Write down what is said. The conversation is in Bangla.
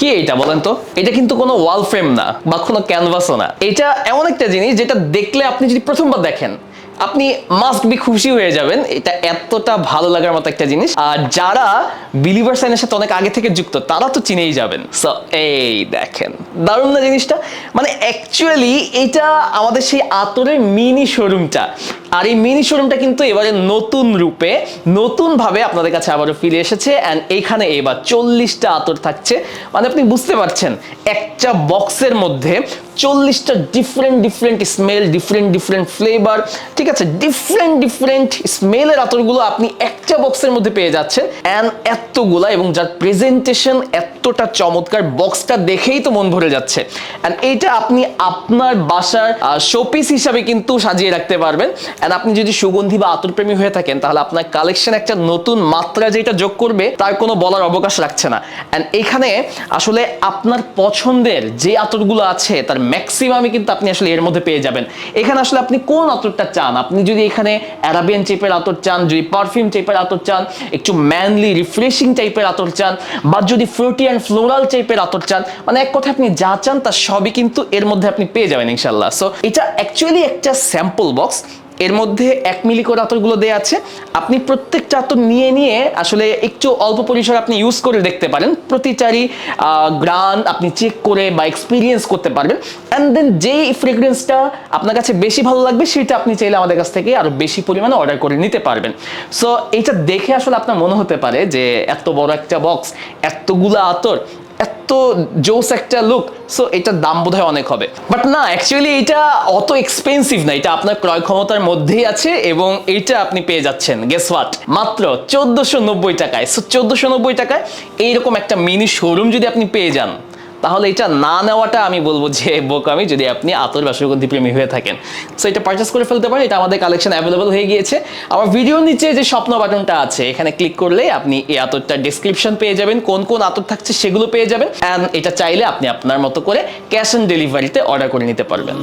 কি এটা বলেন তো? এটা কিন্তু কোনো ওয়াল ফ্রেম না বা কোনো ক্যানভাসও না। এটা এমন একটা জিনিস যেটা দেখলে আপনি যদি প্রথমবার দেখেন আপনি মাস্ট বি খুশি হয়ে যাবেন। এটা এতটা ভালো লাগার মতো একটা জিনিস, আর যারা বিলিভার সাইনের সাথে অনেক আগে থেকে যুক্ত তারা তো চিনেই যাবেন। সো এই দেখেন, দারুণ না জিনিসটা? মানে অ্যাকচুয়ালি এটা আমাদের সেই আতরের মিনি শোরুমটা, আর এই মিনি শোরুমটা কিন্তু এবারে নতুন রূপে নতুন ভাবে আপনাদের কাছে আবারও ফিরে এসেছে। অ্যান্ড এইখানে এবার 40টা আতর থাকছে। মানে আপনি বুঝতে পারছেন একটা বক্সের মধ্যে 40টা ডিফারেন্ট স্মেল, ডিফারেন্ট ফ্লেভার, ঠিক আছে, ডিফারেন্ট স্মেলের আতরগুলো আপনি একটা বক্সের মধ্যে পেয়ে যাচ্ছেন। অ্যান্ড এতগুলা, এবং যার প্রেজেন্টেশন এতটা চমৎকার, বক্সটা দেখেই তো মন ভরে যাচ্ছে। অ্যান্ড এইটা আপনি আপনার বাসার শোপিস হিসাবে কিন্তু সাজিয়ে রাখতে পারবেন। অ্যান্ড আপনি যদি সুগন্ধি বা আতর প্রেমী হয়ে থাকেন তাহলে আপনার কালেকশন একটা নতুন মাত্রা যেটা যোগ করবে তার কোনো বলার অবকাশ রাখছে না। অ্যান্ড এখানে আসলে আপনার পছন্দের যে আতরগুলো আছে তার ম্যাক্সিমামই কিন্তু আপনি আসলে এর মধ্যে পেয়ে যাবেন। এখানে আসলে আপনি কোন আতরটা চান, আপনি যদি এখানে অ্যারাবিয়ান টাইপের আতর চান, যদি পারফিউম টাইপের আতর চান, একটু ম্যানলি রিফ্রেশিং টাইপের আতর চান, বা যদি ফ্রুটি অ্যান্ড ফ্লোরাল টাইপের আতর চান, মানে এক কথায় আপনি যা চান তার সবই কিন্তু এর মধ্যে আপনি পেয়ে যাবেন ইনশাল্লাহ। সো এটা অ্যাকচুয়ালি একটা স্যাম্পল বক্স। এর মধ্যে 1 মিলি করে আতরগুলো দেওয়া আছে। আপনি প্রত্যেকটা আতর নিয়ে আসলে একটু অল্প পরিসরে আপনি ইউজ করে দেখতে পারেন। প্রতিটারই গ্রান আপনি চেক করে বা এক্সপিরিয়েন্স করতে পারবেন। অ্যান্ড দেন যেই ফ্রেগ্রেন্সটা আপনার কাছে বেশি ভালো লাগবে সেটা আপনি চাইলে আমাদের কাছ থেকে আরো বেশি পরিমাণে অর্ডার করে নিতে পারবেন। সো এটা দেখে আসলে আপনার মনে হতে পারে যে এত বড় একটা বক্স, এতগুলো আতর, এত জোস একটা লুক, সো এটার দাম বোধহয় অনেক হবে। বাট না, অ্যাকচুয়ালি এটা অত এক্সপেন্সিভ না, এটা আপনার ক্রয় ক্ষমতার মধ্যেই আছে। এবং এইটা আপনি পেয়ে যাচ্ছেন গেস হোয়াট, মাত্র 1490 টাকায়। সো 1490 টাকায় এইরকম একটা মিনি শোরুম যদি আপনি পেয়ে যান তাহলে এটা না নেওয়াটা আমি বলবো যে বোকামি, যদি আপনি আতর বা সুগন্ধি প্রেমী হয়ে থাকেন। সো এটা পারচেস করে ফেলতে পারেন। এটা আমাদের কালেকশন অ্যাভেলেবল হয়ে গিয়েছে। আমার ভিডিওর নিচে যে স্বপ্ন বাটনটা আছে এখানে ক্লিক করলে আপনি এই আতরটার ডেসক্রিপশন পেয়ে যাবেন, কোন কোন আতর থাকছে সেগুলো পেয়ে যাবেন। অ্যান্ড এটা চাইলে আপনি আপনার মতো করে ক্যাশ অন ডেলিভারিতে অর্ডার করে নিতে পারবেন।